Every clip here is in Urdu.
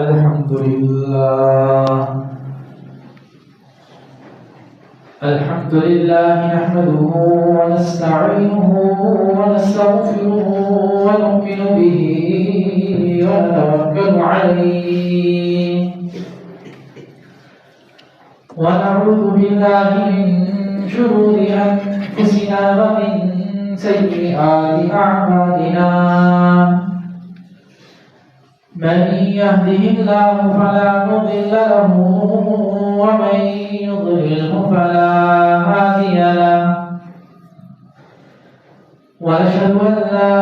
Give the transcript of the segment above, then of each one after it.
الحمد لله نحمده ونستعينه ونستغفره ونؤمن به ونتوكل عليه ونعوذ بالله من شرور أنفسنا ومن سيئات أعمالنا من يهده الله فلا مضل له ومن يضلله فلا هادي له ونشهد أن لا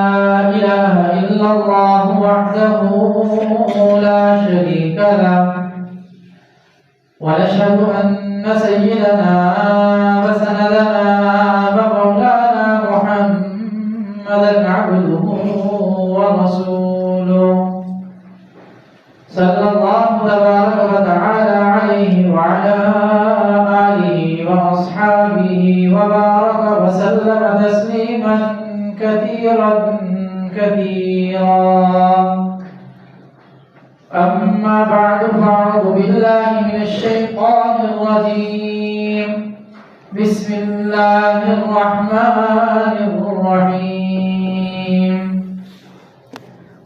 إله إلا الله وحده لا شريك له ونشهد أن سيدنا وسندنا ومولانا محمدا عبده ورسوله صلى الله تبارك وتعالى عليه وعلى آله وأصحابه وبارك وسلم تسليما كثيرا أما بعد فأعوذ بالله من الشيطان الرجيم بسم الله الرحمن الرحيم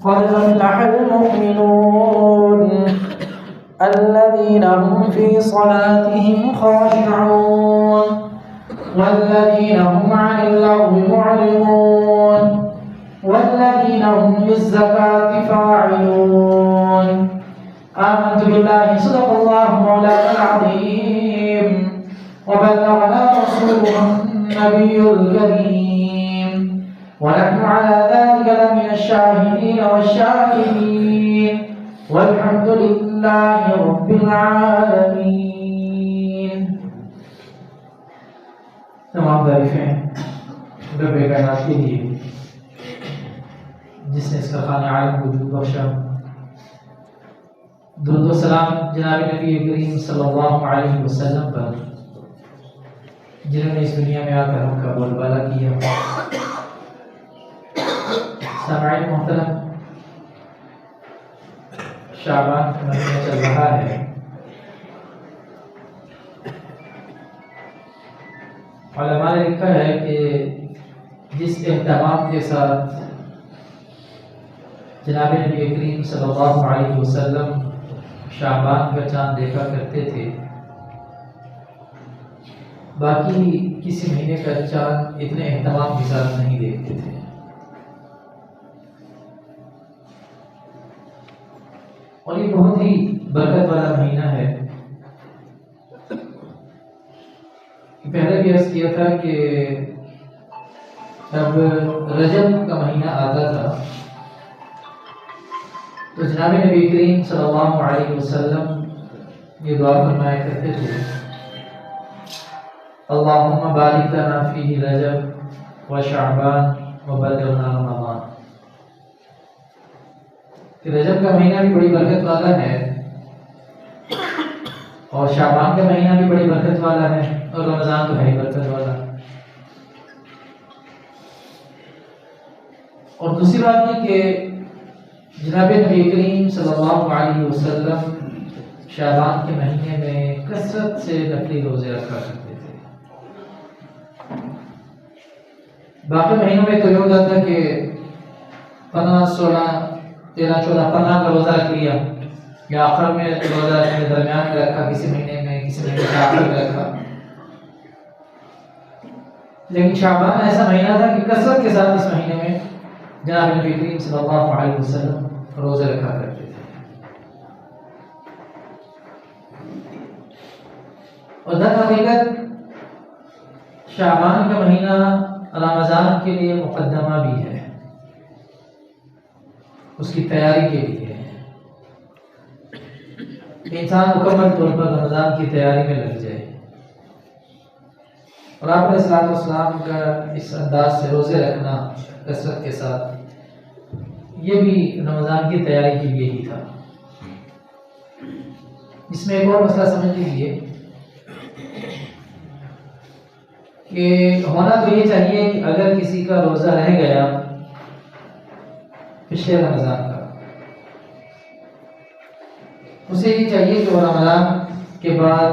قد أفلح المؤمنون الذين هم في صلاتهم خاشعون والذين هم عن اللغو معرضون والذين هم للزكاة فاعلون آمنت بالله صدق الله مولانا العظيم وبلغنا رسوله النبي الكريم ونحن على ذلك لمن الشاهدين والشاكرين والحمد لله رب العالمين. تمام تعریفیں رب کائنات کے لیے جس نے اس کا خانہ عالم وجود بخشا. درود و سلام جناب نبی کریم صلی اللہ علیہ وسلم پر جنہوں نے اس دنیا میں آ کر ہم کا بول بالا کیا. سامعین محترم، شعبان کا مہینہ چل رہا ہے. علماء نے لکھا ہے کہ جس اہتمام کے ساتھ جناب نبی کریم صلی اللہ علیہ وسلم شعبان کا چاند دیکھا کرتے تھے، باقی کسی مہینے کا چاند اتنے اہتمام کے ساتھ نہیں دیکھتے تھے. اور یہ بہت ہی برکت والا مہینہ ہے. پہلے بھی عرض کیا تھا کہ جب رجب کا مہینہ آتا تھا تو جناب نبی کریم صلی اللہ علیہ وسلم یہ دعا فرمایا کرتے تھے: اللہم بارک لنا فیہ رجب و شعبان و بلغنا رمضان. کہ رجب کا مہینہ بھی بڑی برکت والا ہے اور شعبان کا مہینہ بھی بڑی برکت والا ہے اور رمضان تو ہے ہی برکت والا. اور دوسری بات یہ کہ جناب نبی کریم صلی اللہ علیہ وسلم شعبان کے مہینے میں کثرت سے نفلی روزے رکھا کرتے تھے. باقی مہینوں میں تو یہ ہوتا تھا کہ 15, 16, 13, 14, 15 کا روزہ رکھ لیا یا آخر میں روزہ رکھنے درمیان میں رکھا، کسی مہینے میں کسی مہینے کے آخر میں رکھا. لیکن شعبان ایسا مہینہ تھا کہ کثرت کے ساتھ اس مہینے میں جناب نبی کریم صلی اللہ علیہ وسلم روزے رکھا کرتے تھے. اور در حقیقت شعبان کا مہینہ رمضان کے لیے مقدمہ بھی ہے، اس کی تیاری کے لیے انسان مکمل طور پر رمضان کی تیاری میں لگ جائے. اور آپ علیہ الصلوۃ والسلام کا اس انداز سے روزے رکھنا کثرت کے ساتھ، یہ بھی رمضان کی تیاری کے لیے ہی تھا. اس میں ایک اور مسئلہ سمجھ لیجیے کہ ہونا تو یہ چاہیے کہ اگر کسی کا روزہ رہ گیا پچھلے رمضان کا اسے یہ چاہیے کہ وہ رمضان کے بعد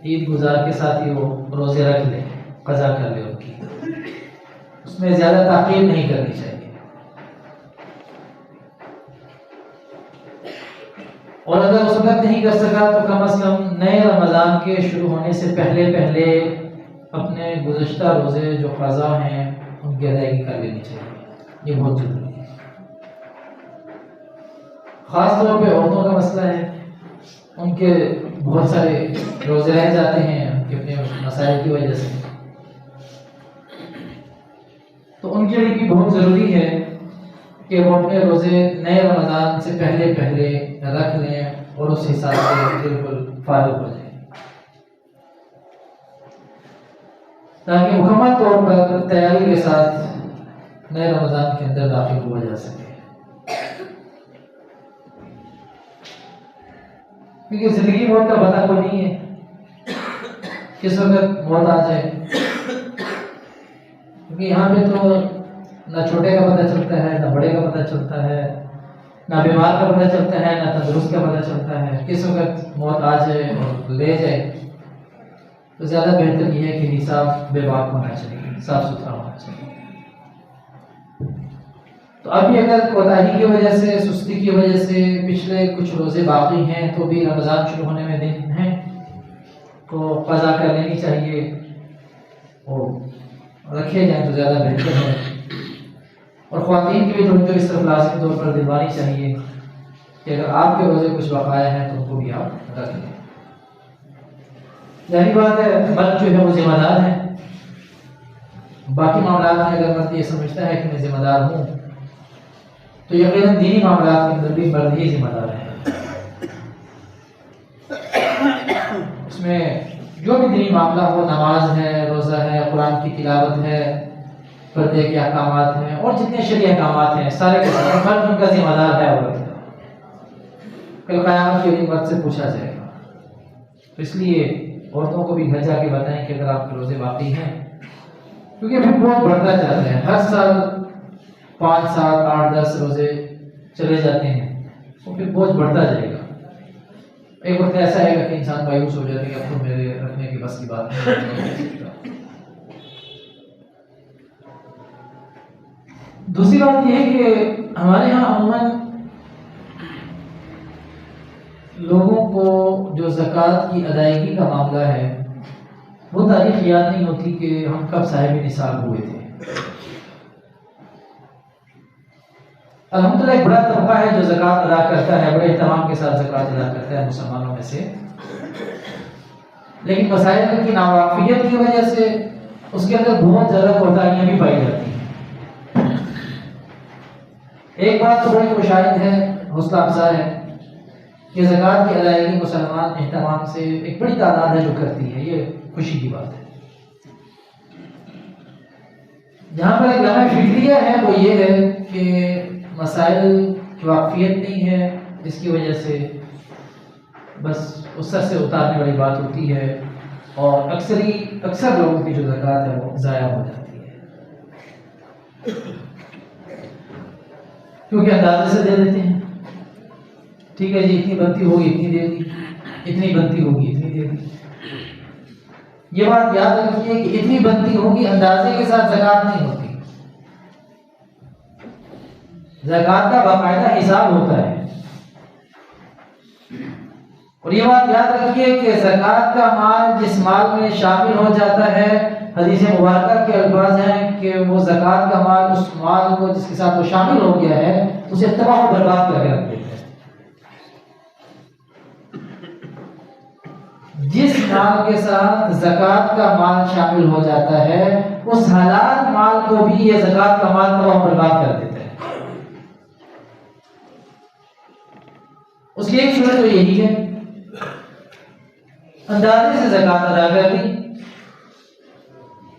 عید گزار کے ساتھ ہی وہ روزے رکھ لے، قضا کر لے ان کی، اس میں زیادہ تاخیر نہیں کرنی چاہیے۔ اور اگر اس وقت نہیں کر سکا تو کم از کم نئے رمضان کے شروع ہونے سے پہلے پہلے اپنے گزشتہ روزے جو قضا ہیں ان کی ادائیگی کر لینی چاہیے، یہ بہت ضروری ہے۔ خاص طور پہ عورتوں کا مسئلہ ہے، ان کے بہت سارے روزے رہ جاتے ہیں ان کے اپنے مسائل کی وجہ سے، تو ان کے لیے بھی بہت ضروری ہے کہ وہ اپنے روزے نئے رمضان سے پہلے پہلے رکھ لیں اور اس حساب سے بالکل فارغ ہو جائیں، تاکہ مکمل طور پر تیاری کے ساتھ نئے رمضان کے اندر داخل ہوا جا سکے۔ کیونکہ زندگی موت کا پتہ کوئی نہیں ہے، کس وقت موت آ جائے، کیونکہ یہاں پہ تو نہ چھوٹے کا پتہ چلتا ہے، نہ بڑے کا پتہ چلتا ہے، نہ بیمار کا پتہ چلتا ہے، نہ تندرست کا پتہ چلتا ہے، کس وقت موت آ جائے اور لے جائے۔ تو زیادہ بہتر یہ ہے کہ حساب بے باک ہونا چاہیے، صاف ستھرا ہونا چاہیے۔ تو ابھی اگر کوتاہی کی وجہ سے، سستی کی وجہ سے پچھلے کچھ روزے باقی ہیں تو بھی رمضان شروع ہونے میں دن ہیں تو قضا کر لینی چاہیے اور رکھے جائیں تو زیادہ بہتر ہے۔ اور خواتین کی بھی جو اس طرف لازمی طور پر دلوانی چاہیے کہ اگر آپ کے روزے کچھ بقایا ہیں تو ان کو بھی آپ رکھ لیں۔ ظاہری بات ہے مرد جو ہے وہ ذمہ دار ہے، باقی معاملات میں اگر مرد یہ سمجھتا ہے کہ میں ذمہ دار ہوں تو یقیناً دینی معاملات کے اندر بھی مرد ہی ذمہ دار ہے۔ اس میں جو بھی دینی معاملہ ہو، نماز ہے، روزہ ہے، قرآن کی تلاوت ہے، پردے کے احکامات ہیں اور جتنے شرعی احکامات ہیں سارے کے سارے مرد ان کا ذمہ دار ہے عورت کا۔ کل قیامت کے دن مرد سے پوچھا جائے گا، تو اس لیے عورتوں کو بھی گھر جا کے بتائیں کہ اگر آپ کے روزے باقی ہیں، کیونکہ پھر بہت بڑھتا جاتا ہے، ہر سال 5 7 8 10 روزے چلے جاتے ہیں تو پھر بہت بڑھتا جائے گا۔ ایک وقت ایسا آئے گا کہ انسان مایوس ہو جاتا ہے کہ اب تو میرے رکھنے کی بس کی بات نہیں۔ دوسری بات یہ ہے کہ ہمارے یہاں عموماً لوگوں کو جو زکوٰۃ کی ادائیگی کا معاملہ ہے وہ تاریخ یاد نہیں ہوتی کہ ہم کب صاحب نصاب ہوئے تھے۔ الحمدللہ ایک بڑا طبقہ ہے جو زکوٰۃ ادا کرتا ہے، بڑے اہتمام کے ساتھ زکوٰۃ ادا کرتا ہے مسلمانوں میں سے، لیکن مسائل کی ناواقفیت کی وجہ سے اس کے اندر بہت زیادہ کوتاہیاں بھی پائی جاتی ہیں۔ ایک بات تو بڑی مشاہد ہے، حوصلہ افزا ہے کہ زکوٰۃ کی ادائیگی مسلمان اہتمام سے ایک بڑی تعداد ہے جو کرتی ہے، یہ خوشی کی بات ہے۔ جہاں پر ایک لمحہ فکریہ ہے وہ یہ ہے کہ مسائل کی واقفیت نہیں ہے، جس کی وجہ سے بس اس سر سے اتارنے والی بات ہوتی ہے اور اکثر لوگوں کی جو زکوٰۃ ہے وہ ضائع ہو جاتی ہے، کیونکہ اندازے سے دے دیتے ہیں، ٹھیک ہے جی اتنی بنتی ہوگی اتنی دے دی، اتنی بنتی ہوگی اتنی دے دی۔ یہ بات یاد رکھیے کہ اتنی بنتی ہوگی اندازے کے ساتھ زکوٰۃ نہیں ہوتی، زکوٰۃ کا باقاعدہ حساب ہوتا ہے۔ اور یہ بات یاد رکھیے کہ زکوٰۃ کا مال جس مال میں شامل ہو جاتا ہے، حدیث مبارکہ کے الفاظ ہیں کہ وہ زکوٰۃ کا مال اس مال کو جس کے ساتھ وہ شامل ہو گیا ہے اسے تباہ و برباد کر کے رکھ دیتا ہے۔ جس مال کے ساتھ زکوٰۃ کا مال شامل ہو جاتا ہے اس حلال مال کو بھی یہ زکوٰۃ کا مال تباہ و برباد کر دیتا ہے۔ اس کی ایک صورت تو یہی ہے، اندازے سے زکوٰۃ ادا کر دی،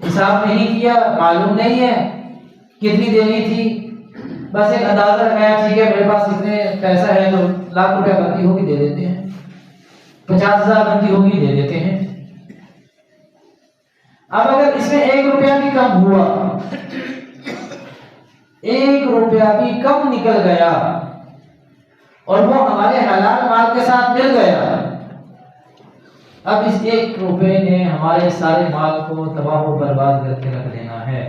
حساب نہیں کیا، معلوم نہیں ہے کتنی دینی تھی، بس ایک اندازہ لگایا ٹھیک ہے میرے پاس اتنے پیسہ ہے تو لاکھ روپیہ بنتی ہوگی دے دیتے ہیں، 50,000 بنتی ہوگی دے دیتے ہیں۔ اب اگر اس میں 1 روپیہ بھی کم ہوا، 1 روپیہ بھی کم نکل گیا اور وہ ہمارے حلال مال کے ساتھ مل گیا، اب اس 1 روپے نے ہمارے سارے مال کو تباہ و برباد کر کے رکھ دینا ہے۔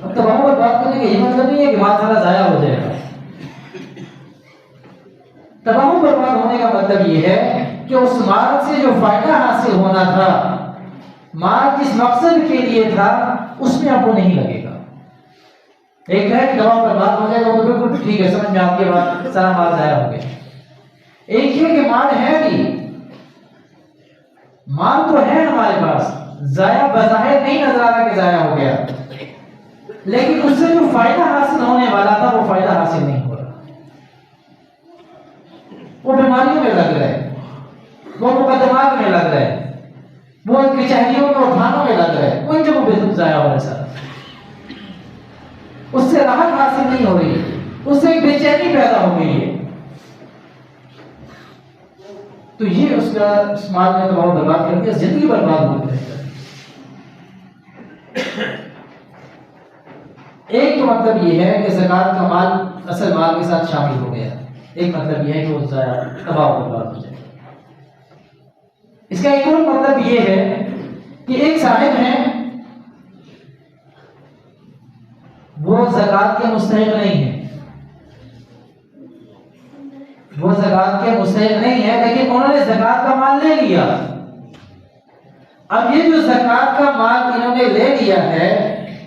اب تباہ و برباد کرنے کا یہ مطلب نہیں ہے کہ مال سارا ضائع ہو جائے گا۔ تباہ و برباد ہونے کا مطلب یہ ہے کہ اس مال سے جو فائدہ حاصل ہونا تھا، مال جس مقصد کے لیے تھا، اس میں اب وہ نہیں لگے گا۔ ایک ہے کہ تباہ و برباد ہو جائے گا، وہ تو بالکل ٹھیک ہے، سمجھ میں آپ کی بات، سارا مال ضائع ہو گیا۔ ایک ہے کہ مال ہے بھی، مال تو ہے ہمارے پاس، ضائع بظاہر نہیں نظر آ رہا کہ ضائع ہو گیا، لیکن اس سے جو فائدہ حاصل ہونے والا تھا وہ فائدہ حاصل نہیں ہو رہا، وہ بیماریوں میں لگ رہا ہے، وہ مقدمات میں لگ رہا ہے، وہ کچہریوں میں اٹھانوں میں لگ رہا ہے، وہ ان جگہوں پہ ضائع ہو رہا ہے سارا، اس سے راحت حاصل نہیں ہو رہی ہے، اس سے ایک بے چینی پیدا ہو گئی ہے۔ تو یہ اس کا مال نے تباہ و برباد کر دیا، زندگی برباد ہو گئی۔ ایک تو مطلب یہ ہے کہ زکوٰۃ کا مال اصل مال کے ساتھ شامل ہو گیا، ایک مطلب یہ ہے کہ وہ تباہ و برباد ہو جائے۔ اس کا ایک اور مطلب یہ ہے کہ ایک صاحب ہیں، وہ زکوٰۃ کے مستحق نہیں ہے، وہ زکوٰۃ کے مستحق نہیں ہے، لیکن انہوں نے زکوٰۃ کا مال لے لیا۔ اب یہ جو زکوٰۃ کا مال انہوں نے لے لیا ہے،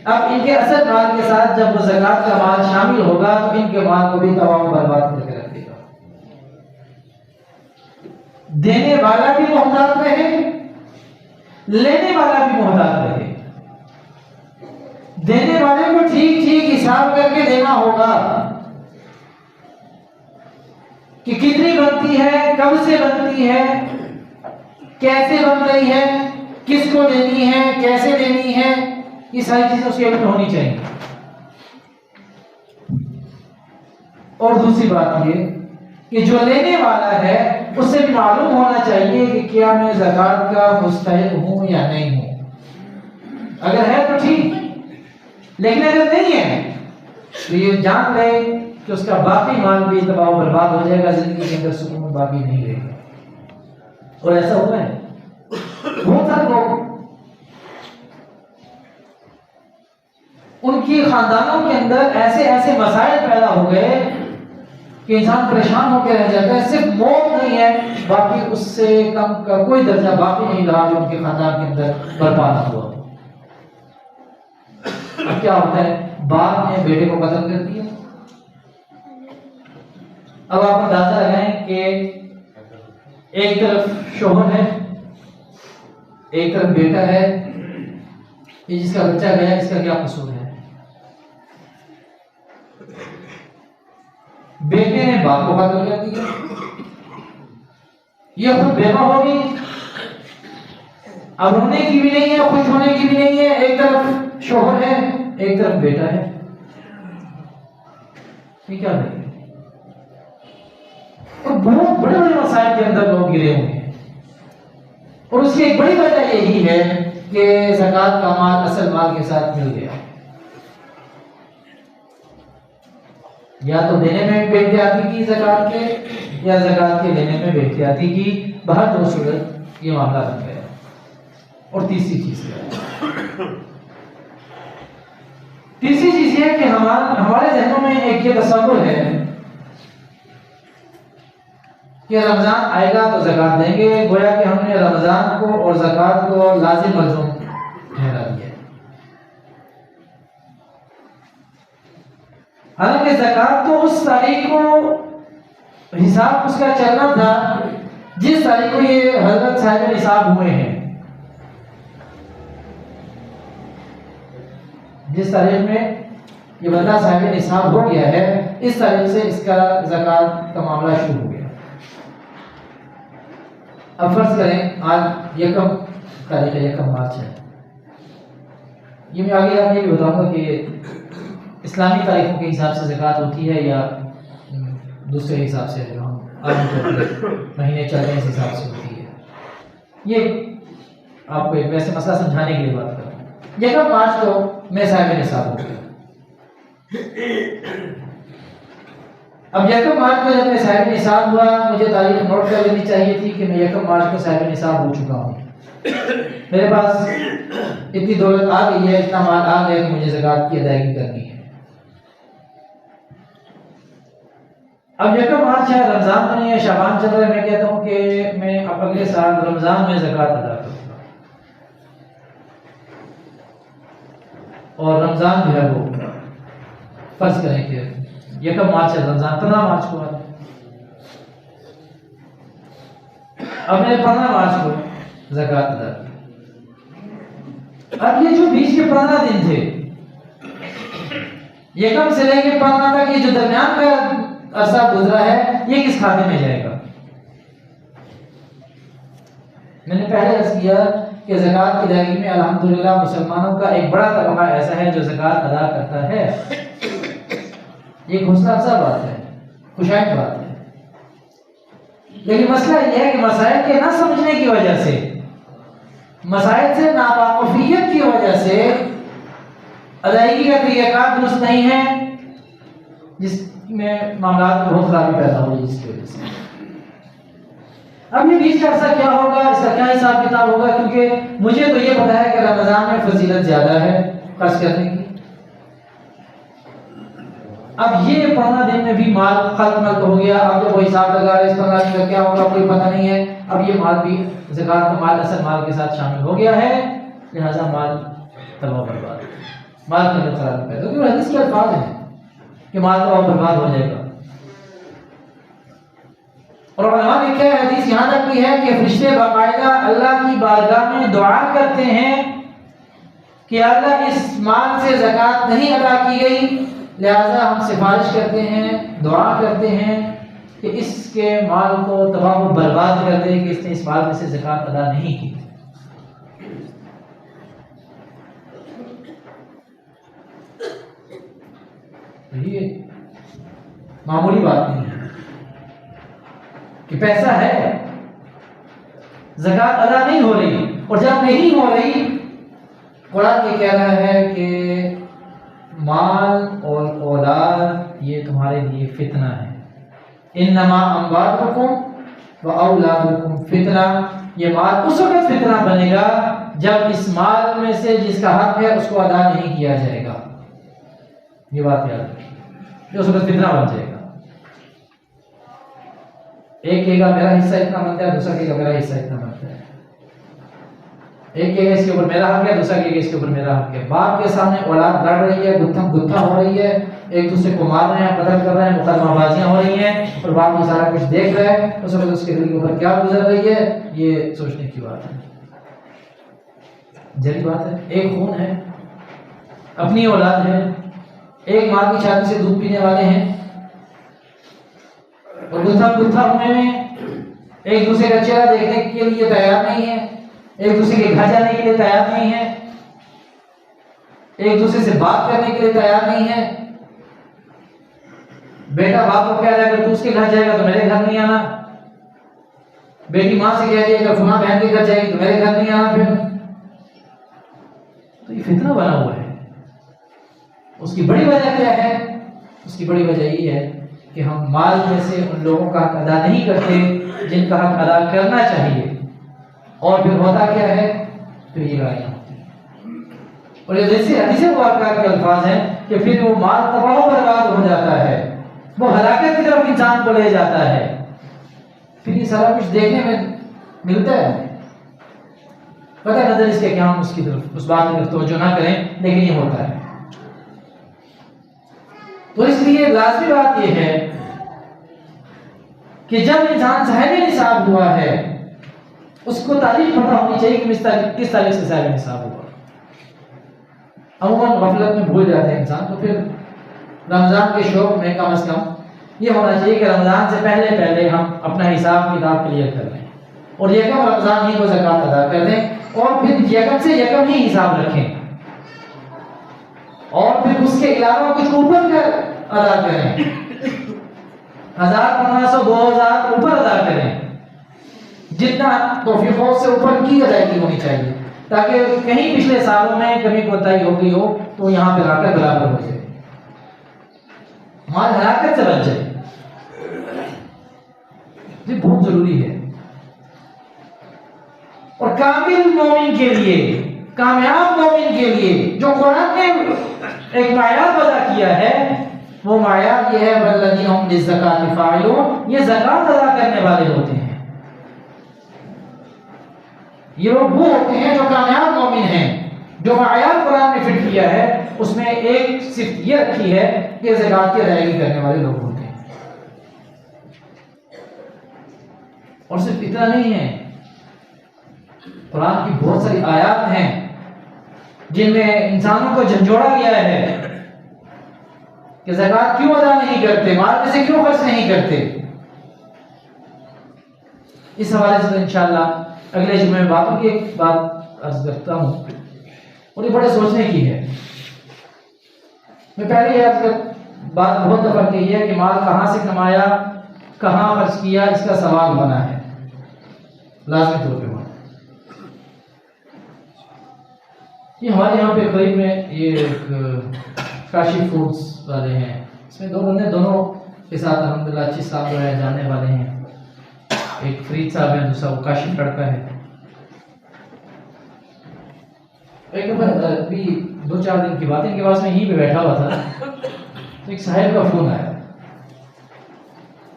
اب ان کے اصل مال کے ساتھ جب وہ زکوٰۃ کا مال شامل ہوگا تو ان کے مال کو بھی تباہ و برباد کر کے رکھ دے گا۔ دینے والا بھی محتاط رہے، لینے والا بھی محتاط رہے۔ دینے والے کو ٹھیک ٹھیک حساب کر کے دینا ہوگا کہ کتنی بنتی ہے، کب سے بنتی ہے، کیسے بن رہی ہے، کس کو دینی ہے، کیسے دینی ہے، یہ ساری چیزیں اس کے علم میں ہونی چاہیے۔ اور دوسری بات یہ کہ جو لینے والا ہے اس سے بھی معلوم ہونا چاہیے کہ کیا میں زکوٰۃ کا مستحق ہوں یا نہیں ہوں۔ اگر ہے تو ٹھیک، لیکن اگر نہیں ہے تو یہ جان لے کہ اس کا باقی مال بھی تباہ و برباد ہو جائے گا، زندگی کے اندر سکون باقی نہیں رہے گا۔ اور ایسا ہوا ہے بہت سارے لوگ، ان کی خاندانوں کے اندر ایسے ایسے مسائل پیدا ہو گئے کہ انسان پریشان ہو کے رہ جاتا ہے، صرف موت نہیں ہے، باقی اس سے کم کا کوئی درجہ باقی نہیں رہا جو ان کے خاندان کے اندر برپا نہ ہوا۔ اب کیا ہوتا ہے، باپ نے بیٹے کو قتل کر دیا۔ اب آپ اندازہ لگائیں کہ ایک طرف شوہر ہے، ایک طرف بیٹا ہے، یہ جس کا بچہ گیا اس کا کیا قصور ہے؟ بیٹے نے باپ کو قتل کر دیا، یہ خود بیوہ ہوگی، اب رونے کی بھی نہیں ہے، خوش ہونے کی بھی نہیں ہے، ایک طرف شوہر ہے، ایک طرف بیٹا ہے، یہ کیا ہے؟ اور بہت بڑے بڑے مسائل کے اندر لوگ گرے ہوئے ہیں، اور اس کی ایک بڑی وجہ یہی ہے کہ زکوٰۃ کا مال اصل مال کے ساتھ مل گیا۔ یا تو دینے میں بے احتیاطی کی زکوٰۃ کے، یا زکوٰۃ کے لینے میں بے احتیاطی کی، بہر دو صورت یہ معاملہ بن گیا۔ اور تیسری چیز یہ ہے کہ ہمارے ذہنوں میں ایک یہ تصور ہے کہ رمضان آئے گا تو زکوٰۃ دیں گے، گویا کہ ہم نے رمضان کو اور زکوٰۃ کو لازم ملزوم ٹھہرا دیا۔ حالانکہ زکوٰۃ تو اس تاریخ کو حساب اس کا چلنا تھا جس تاریخ کو یہ حضرت صاحب نصاب ہوئے ہیں، جس تاریخ میں یہ بندہ صاحب نصاب ہو گیا ہے، اس تاریخ سے اس کا زکوٰۃ کا معاملہ شروع ہو گیا۔ اب فرض کریں آج 1 تاریخ ہے، 1 مارچ ہے، یہ میں آگے آپ یہ بھی بتاؤں گا کہ اسلامی تاریخوں کے حساب سے زکوٰۃ ہوتی ہے یا دوسرے حساب سے جو ہم مہینے چل رہے ہیں اس حساب سے ہوتی ہے۔ یہ آپ کو ایک ویسے مسئلہ سمجھانے کے لیے بات کر رہا ہوں۔ 1 مارچ کو میں صاحب نصاب ہو گیا، اب یکم مارچ کو جب میں صاحب نصاب ہوا، مجھے تاریخ نوٹ کر لینی چاہیے تھی کہ میں یکم مارچ کو صاحب نصاب ہو چکا ہوں، میرے پاس اتنی دولت آ گئی ہے، اتنا مال آ گیا کہ مجھے زکوٰۃ کی ادائیگی کرنی ہے۔ اب یکم مارچ ہے، رمضان تو نہیں ہے، شعبان چل رہا ہے، میں کہتا ہوں کہ میں اب اگلے سال رمضان میں زکوٰۃ ادا کروں گا، اور رمضان جو ہے وہ فرض کریں کہ یکم مارچ ہے، رمضان 15 مارچ کو ہے، اب میں نے 15 مارچ کو زکوٰۃ ادا کی۔ اب یہ جو بیچ کے 15 دن تھے، یکم سے لے کے 15 تک، یہ جو درمیان کا عرصہ گزرا ہے، یہ کس کھاتے میں جائے گا؟ میں نے پہلے عرض کیا کہ زکوٰۃ کی ادائیگی میں الحمدللہ مسلمانوں کا ایک بڑا طبقہ ایسا ہے جو زکوٰۃ ادا کرتا ہے، یہ حوصلہ افزا بات ہے، خوشائن بات ہے۔ لیکن مسئلہ یہ ہے کہ مسائل کے نہ سمجھنے کی وجہ سے، مسائل سے ناواقفیت کی وجہ سے ادائیگی کا طریقہ کار درست نہیں ہے، جس میں معاملات میں بہت خرابی پیدا ہو رہی ہے، جس کی وجہ سے اب یہ بیچ کا عرصہ کیا ہوگا، اس کا کیا حساب کتاب ہوگا، کیونکہ مجھے تو یہ پتا ہے کہ رمضان میں فضیلت زیادہ ہے خرچ کرنے کی۔ اب یہ 15 دن میں بھی مال ختم ہو گیا، اب جب وہ حساب لگا رہے اس 15 دن کا کیا ہوگا کوئی پتہ نہیں ہے، اب یہ مال بھی زکوٰۃ کا مال اصل مال کے ساتھ شامل ہو گیا ہے، لہذا مال تباہ برباد، مال کا نقصان پیدا، کیونکہ حدیث کے الفاظ ہیں کہ مال تباہ برباد ہو جائے گا۔ اور علماء نے کیا حدیث یہاں تک بھی ہے کہ فرشتے باقاعدہ اللہ کی بارگاہ میں دعا کرتے ہیں کہ اللہ اس مال سے زکوٰۃ نہیں ادا کی گئی، لہذا ہم سفارش کرتے ہیں، دعا کرتے ہیں کہ اس کے مال کو تباہ و برباد کر دے کہ اس نے اس مال میں سے زکوٰۃ ادا نہیں کی۔ یہ معمولی بات نہیں ہے کہ پیسہ ہے، زکوٰۃ ادا نہیں ہو رہی، اور جب نہیں ہو رہی، قرآن یہ کہہ رہا ہے کہ مال اور اولاد یہ تمہارے لیے فتنہ ہے، انما اموالکم و اولادکم فتنہ، یہ مال اس وقت فتنہ بنے گا جب اس مال میں سے جس کا حق ہے اس کو ادا نہیں کیا جائے گا، یہ بات یاد رکھیے، جو اس وقت فتنہ بن جائے گا۔ ایک کہے گا میرا حصہ اتنا بنتا ہے، دوسرا کہے گا میرا حصہ اتنا بنتا ہے، ایک کہے گا اس کے اوپر میرا حق ہے، دوسرا کہے گا اس کے اوپر میرا حق ہے۔ باپ کے سامنے اولاد لڑ رہی ہے، گتھا ہو رہی ہے، ایک دوسرے کو مار رہے ہیں، قتل کر رہے ہیں، مقدمہ بازیاں ہو رہی ہیں، اور باپ یہ سارا کچھ دیکھ رہا ہے، اس وقت اس کے دل کے اوپر کیا گزر رہی ہے، یہ سوچنے کی بات ہے، جلی بات ہے۔ ایک خون ہے، اپنی اولاد ہے، ایک ماں کی چھاتی سے دودھ پینے والے ہیں، اور گتھا ہونے میں ایک دوسرے کا چہرہ دیکھنے کے لیے تیار نہیں ہے، ایک دوسرے کے گھر جانے کے لیے تیار نہیں ہے، ایک دوسرے سے بات کرنے کے لیے تیار نہیں ہے۔ بیٹا باپ کو کہہ رہا ہے اگر تو اس کے گھر جائے گا تو میرے گھر نہیں آنا، بیٹی ماں سے کہہ رہی ہے اگر فلاں بہن کے گھر جائے گی تو میرے گھر نہیں آنا۔ پھر تو یہ فتنہ بنا ہوا ہے۔ اس کی بڑی وجہ کیا ہے؟ اس کی بڑی وجہ یہ ہے کہ ہم مال میں سے ان لوگوں کا حق ادا نہیں کرتے جن کا حق ادا کرنا چاہیے، اور پھر ہوتا کیا ہے؟ پھر یہ لڑائیاں ہوتی ہیں، اور یہ جیسے حدیث مبارکہ کے الفاظ ہیں کہ پھر وہ مال تباہ و برباد ہو جاتا ہے، وہ ہلاکت کی طرف انسان کو لے جاتا ہے۔ پھر یہ سارا کچھ دیکھنے میں ملتا ہے، پتہ نظر اس کے کہ ہم اس کی طرف اس بات کی طرف توجہ نہ کریں، لیکن یہ ہوتا ہے۔ تو اس لیے لازمی بات یہ ہے کہ جب انسان صاحب نصاب ہوا ہے اس کو تاریخ پتہ ہونی چاہیے کہ کس تاریخ سے صاحب نصاب ہوا۔ عموماً غفلت میں بھول جاتے ہیں انسان، تو پھر رمضان کے شوق میں کم از کم یہ ہونا چاہیے کہ رمضان سے پہلے ہم اپنا حساب کتاب کلیئر کر لیں، اور یکم رمضان ہی کو زکوٰۃ ادا کر دیں، اور پھر یکم سے یکم ہی حساب رکھیں، اور پھر اس کے علاوہ کچھ اوپر کر ادا کریں، 1000 1500 2000 اوپر ادا کریں، جتنا توفیق سے اوپر کی ادائیگی ہونی چاہیے، تاکہ کہیں پچھلے سالوں میں کمی کوتاہی ہو گئی ہو تو یہاں پہ آ کر برابر ہو جائے، مال ہلاکت سے بچ جائے۔ یہ بہت ضروری ہے. اور کامل مومن کے لیے، کامیاب مومن کے لیے جو قرآن نے ایک معیار وضع کیا ہے، وہ معیار یہ ہے والذین هم للزکاۃ فاعلون، یہ زکات ادا کرنے والے ہوتے ہیں. یہ لوگ وہ ہوتے ہیں جو کامیاب مومن ہیں. جو معیار قرآن نے فٹ کیا ہے اس میں ایک صرف یہ رکھی ہے کہ زکات کی ادائیگی کرنے والے لوگ ہوتے ہیں. اور صرف اتنا نہیں ہے، قرآن کی بہت ساری آیات ہیں جن میں انسانوں کو جھنجھوڑا گیا ہے کہ زکات کیوں ادا نہیں کرتے، مال میں سے کیوں خرچ نہیں کرتے. اس حوالے سے انشاءاللہ اگلے جمعے میں باتوں کی ایک بات عرض کرتا ہوں اور یہ بڑے سوچنے کی ہے. میں پہلے یہ بات بہت دفعہ کہی ہے کہ مال کہاں سے کمایا، کہاں خرچ کیا، اس کا سوال بنا ہے لازمی طور پہ. یہ ہمارے یہاں پہ قریب میں یہ ایک کاشی فوڈس والے ہیں، اس میں دو بندے دونوں کے ساتھ الحمدللہ اچھی صاحب جو ہے جاننے والے ہیں. ایک فرید صاحب ہے، دوسرا وہ کاشف لڑکا ہے. ایک دفعہ ابھی 2-4 دن کی بات ہے، ان کے پاس میں یہیں پہ بیٹھا ہوا تھا تو ایک صاحب کا فون آیا.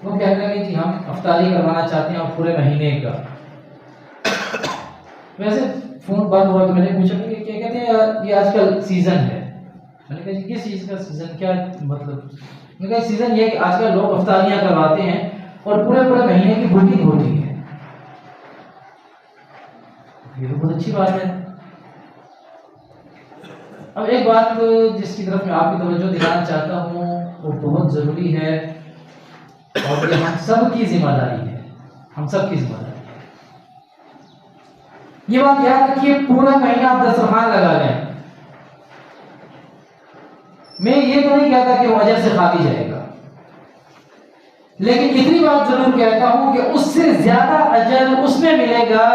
وہ کہنے لگے کہ ہم افطاری کروانا چاہتے ہیں اور پورے مہینے کا. ویسے فون بند ہوا تو میں نے پوچھا کہ کیا کہتے ہیں یہ آج کل سیزن ہے. میں نے کہا جی کس چیز کا سیزن، کیا مطلب؟ میں نے کہا سیزن یہ ہے کہ آج کل لوگ افطاریاں کرواتے ہیں اور پورے مہینے کی بکنگ ہوتی ہے. یہ تو بہت اچھی بات ہے. اب ایک بات جس کی طرف میں آپ کی توجہ دلانا چاہتا ہوں وہ بہت ضروری ہے اور یہ ہم سب کی ذمہ داری ہے، ہم سب کی ذمہ داری ہے. یہ بات یاد رکھیے، پورا مہینہ آپ دسترخوان لگا لیں. میں یہ تو نہیں کہتا کہ وہ اجر سے خالی جائے گا، لیکن اتنی بات ضرور کہتا ہوں کہ اس سے زیادہ اجر اس میں ملے گا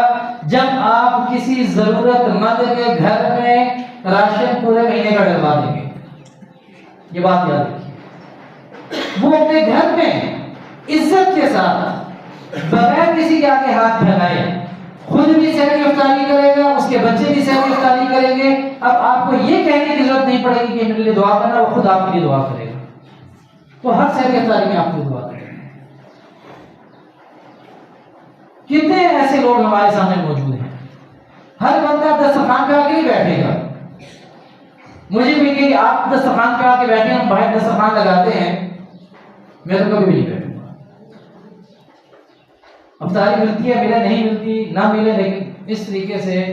جب آپ کسی ضرورت مند کے گھر میں راشن پورے مہینے کا ڈلوا دیں گے. یہ بات یاد رکھیے، وہ اپنے گھر میں عزت کے ساتھ بغیر کسی کے آگے ہاتھ پھیلائے خود بھی سحری افطاری کرے گا، اس کے بچے بھی سحری افطاری کریں گے. اب آپ کو یہ کہنے کی ضرورت نہیں پڑے گی کہ میرے لیے دعا کرنا، وہ خود آپ کے لیے دعا کرے گا. تو ہر سحری افطاری میں آپ کو دعا کرے گا. کتنے ایسے لوگ ہمارے سامنے موجود ہیں، ہر بندہ دسترخوان پہ آ کے نہیں بیٹھے گا. مجھے بھی کہ آپ دسترخوان پہ آ کے بیٹھے، ہم باہر دسترخوان لگاتے ہیں، میں تو کبھی بھی نہیں بیٹھوں گا. افطاری ملتی ہے، ملے نہیں ملتی نہ ملے، لیکن اس طریقے سے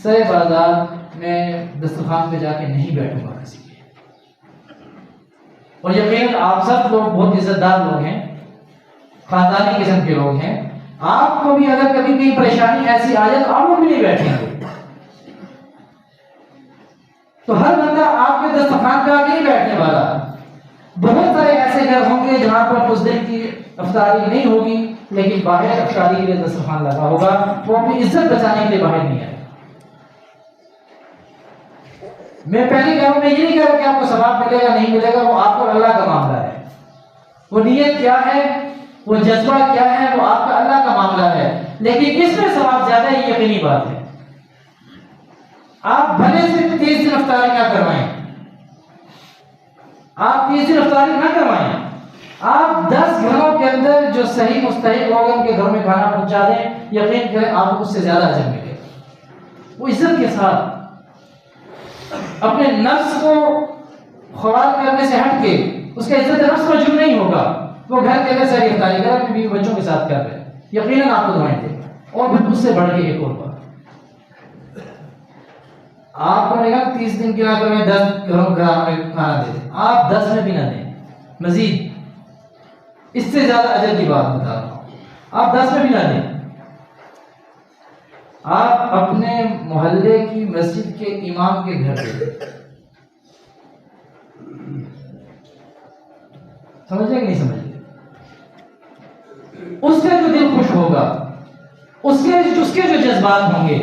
سرے بازار میں دسترخوان پہ جا کے نہیں بیٹھوں گا کسی کے. اور یقیناً آپ سب لوگ بہت عزت دار لوگ ہیں، خاندانی قسم کے لوگ ہیں. آپ کو بھی اگر کبھی کوئی پریشانی ایسی آ جائے تو آپ بھی نہیں بیٹھیں گے. تو ہر بندہ آپ کے دسترخوان پہ آ کے نہیں بیٹھنے والا. بہت سارے ایسے گھر ہوں گے جہاں پر اس دن کی افطاری نہیں ہوگی، لیکن باہر افطاری کے لیے دسترخوان لگا ہوگا. وہ اپنی عزت بچانے کے لیے باہر نہیں آئے. میں پہلی کہہ رہا ہوں، میں یہ نہیں کہہ رہا کہ آپ کو ثواب ملے گا نہیں ملے گا، وہ آپ کو اللہ کا معاملہ ہے. وہ نیت کیا ہے، وہ جذبہ کیا ہے، وہ آپ کا اللہ کا معاملہ ہے. لیکن اس میں ثواب زیادہ ہے، یہ یقینی بات ہے. آپ بھلے سے 30 دن افطاری نہ کروائیں، آپ 30 دن افطاری نہ کروائیں، آپ 10 گھروں کے اندر جو صحیح مستحق لوگ ان کے گھر میں کھانا پہنچا دیں، یقین کریں آپ کو اس سے زیادہ اجر ملے گا. وہ عزت کے ساتھ اپنے نفس کو خوار کرنے سے ہٹ کے، اس کا عزت نفس پر جرم نہیں ہوگا. وہ گھر کے اندر صحیح افطاری کر اپنے بیوی بچوں کے ساتھ کر رہے ہیں، یقیناً آپ کو دعائیں دے گا. اور پھر اس سے بڑھ کے ایک اور بات، آپ کو کہا 30 دن کی نہ کریں، 10 گھروں میں کھانا دے دیں. آپ 10 میں بھی نہ دیں، مزید اس سے زیادہ اجر کی بات بتا رہا ہوں. آپ 10 میں بھی نہ دیں، آپ اپنے محلے کی مسجد کے امام کے گھر دیں. سمجھے کہ نہیں سمجھے؟ اس کا جو دل خوش ہوگا، اس کے جو جذبات ہوں گے،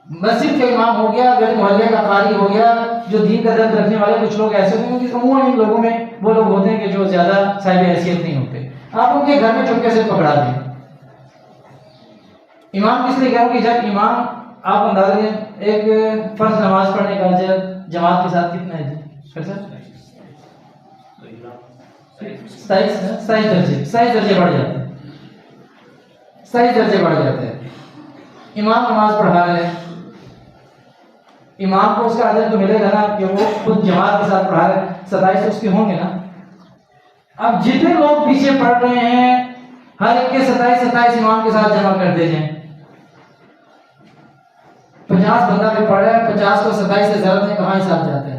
مسجد کا امام ہو گیا، گلی محلے کا قاری ہو گیا، جو دین کا درد رکھنے والے کچھ لوگ ایسے ہوتے ہیں کہ عموماً ان لوگوں میں وہ لوگ ہوتے ہیں کہ جو زیادہ صاحب حیثیت نہیں ہوتے، آپ ان کے گھر میں چپکے سے پکڑا دیں. امام کس لیے کہہ رہا ہوں کہ جب امام آپ اندازہ لیں ایک فرض نماز پڑھنے کا اجر جماعت کے ساتھ کتنا ہے جی؟ 27 درجے بڑھ جاتے ہیں. 27 درجے بڑھ جاتے ہیں. امام نماز پڑھا رہے ہیں، امام کو اس کا اجر تو ملے گا نا کہ وہ خود جماعت کے ساتھ پڑھا رہے ہیں، 27 اس کے ہوں گے نا. اب جتنے لوگ پیچھے پڑھ رہے ہیں ہر ایک کے 27 امام کے ساتھ جمع کر دے جائیں. 50 بندہ بھی پڑھ رہا ہے، 50 کو 27 سے ضرب میں کہاں حساب جاتا ہے؟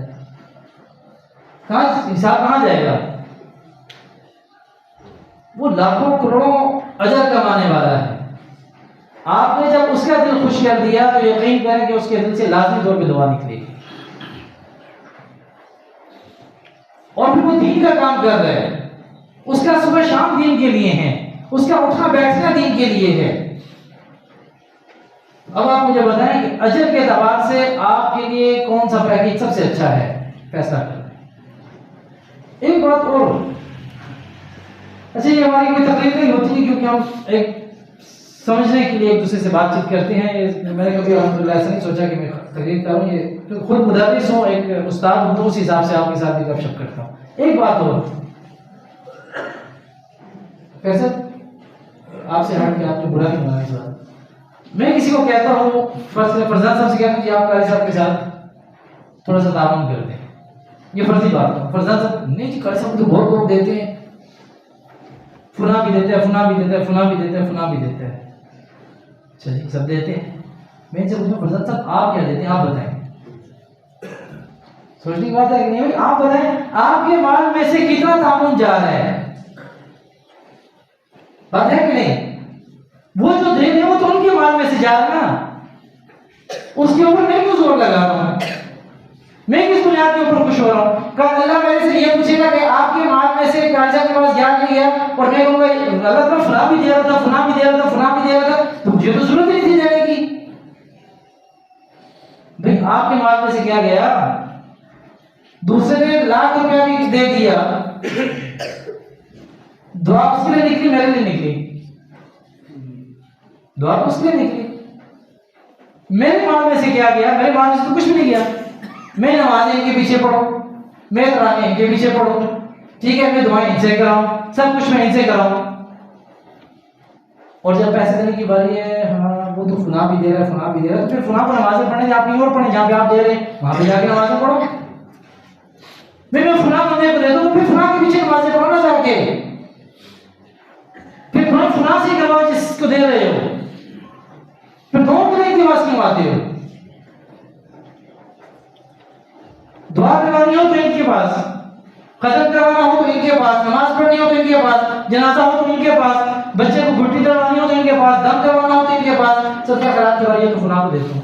کہاں حساب کہاں جائے گا؟ وہ لاکھوں کروڑوں اجر کمانے والا ہے. آپ نے جب اس کا دل خوش کر دیا تو یقین کریں کہ اس کے دل سے لازمی طور پہ دعا نکلے گی. اور پھر وہ دین کا کام کر رہے ہیں، اس کا صبح شام دین کے لیے ہے، اس کا اٹھنا بیٹھنا دین کے لیے ہے. اب آپ مجھے بتائیں کہ اجر کے اعتبار سے آپ کے لیے کون سا پیکیج سب سے اچھا ہے، فیصلہ کریں. ایک بات اور، اچھا یہ ہماری کوئی تقریر نہیں ہوتی ہے کیونکہ ہم ایک سمجھنے کے لیے ایک دوسرے سے بات چیت کرتے ہیں. میں نے کبھی الحمدللہ ایسا نہیں سوچا کہ میں تقریر کروں، یہ خود مدرس ہوں، ایک استاد ہوں تو اس حساب سے آپ کے ساتھ بھی گپ شپ کرتا ہوں. ایک بات اور کیسے آپ سے ہٹ کے آپ کو برا نہیں ہونا. اس بات میں کسی کو کہتا ہوں، فرزان صاحب سے کہتا ہوں کہ آپ قاری صاحب کے ساتھ تھوڑا سا تعاون کر دیں، یہ فرضی بات ہے. فرزان صاحب نہیں جی قاری صاحب تو بہت لوگ دیتے ہیں، فلاں بھی دیتے ہیں، فلاں بھی دیتے ہیں، فلاں بھی دیتے ہیں، فلاں بھی دیتے ہیں. اچھا جی سب دیتے ہیں. میں ان سے پوچھتا ہوں فرزان صاحب آپ کیا دیتے ہیں، آپ بتائیں. سوچنے کی بات ہے کہ نہیں بھائی آپ بتائیں آپ کے مال میں سے کتنا تعاون جا رہا ہے؟ بات ہے کہ نہیں؟ وہ جو دے رہے ہیں وہ تو ان کے مال میں سے جا رہا ہے نا. اس کے اوپر میں کیوں زور لگا رہا ہوں؟ میں کس بنیاد کے اوپر خوش ہو رہا ہوں؟ کل اللہ میرے سے یہ پوچھے گا کہ آپ کے مال میں سے قاضی کے پاس گیا نہیں گیا، اور میں کہوں گا اللہ تعالیٰ فلاں بھی دے رہا تھا، فلاں بھی دے رہا تھا، فلاں بھی دے رہا تھا، تو مجھے تو ضرورت نہیں تھی دینے کی. بھائی آپ کے مال میں سے کیا گیا؟ دوسرے نے ₹1,00,000 بھی دے دیا، دعا اس کے لیے نکلی، میرے لیے نکلی. دعا اس کے لیے نکلی. میرے مال میں سے کیا گیا؟ میرے مال میں سے تو کچھ بھی نہیں گیا. میں نمازیں ان کے پیچھے پڑھوں، میں تراویح ان کے پیچھے پڑھوں، ٹھیک ہے، میں دعائیں ان سے کراؤں، سب کچھ میں ان سے کراؤں. اور جب پیسے دینے کی باری ہے، ہاں وہ تو فلاں بھی دے رہا ہے، فلاں بھی دے رہا ہے، تو پھر فلاں کو نمازیں پڑھنے دیں، آپ کہیں اور پڑھیں جہاں پہ آپ دے رہے ہیں، وہاں پہ جا کے نمازیں پڑھو. میں فلاں بندے کو دیتا ہوں، پھر فلاں کے پیچھے نمازیں پڑھو نا جا کے. پھر فلاں سے کرواؤ جس کو دے رہے ہو، پھر دونوں کو ایک کے پاس کیوں آتے ہو؟ دعا کروانی ہو تو ان کے پاس، ختم کروانا ہو تو ان کے پاس، نماز پڑھنی ہو تو ان کے پاس، جنازہ ہو تو ان کے پاس، بچے کو گھٹی ڈلوانی ہو تو ان کے پاس، دم کروانا ہو تو ان کے پاس. صدقہ خیرات کی باری ہے تو فلاں کو دیتا ہوں.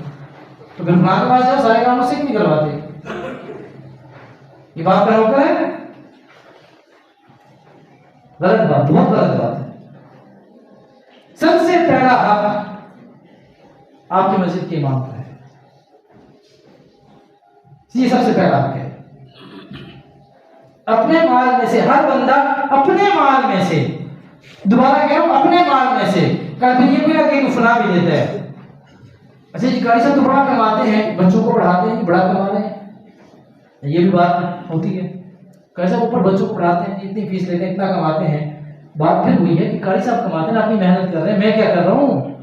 تو پھر فلاں کے پاس جاؤ، سارے کام اس سے نہیں کرواتے. یہ بات کا روکا ہے، غلط بات، بہت غلط بات ہے. سب سے پہلا حق آپ کی مسجد کے امام کا ہے، یہ سب سے پہلا حق ہے. اپنے مال میں سے، ہر بندہ اپنے مال میں سے، دوبارہ کہہ رہا ہوں اپنے مال میں سے. کل پھر یہ بھی لگے کہ فلاں بھی دیتا ہے. اچھا جی قاری صاحب تو بڑا کماتے ہیں، بچوں کو پڑھاتے ہیں، بڑا کما رہے ہیں، یہ بھی بات ہوتی ہے. قاری صاحب اوپر بچوں کو پڑھاتے ہیں، اتنی فیس لیتے ہیں، اتنا کماتے ہیں. بات پھر وہی ہے کہ قاری صاحب کماتے ہیں، اپنی محنت کر رہے ہیں، میں کیا کر رہا ہوں؟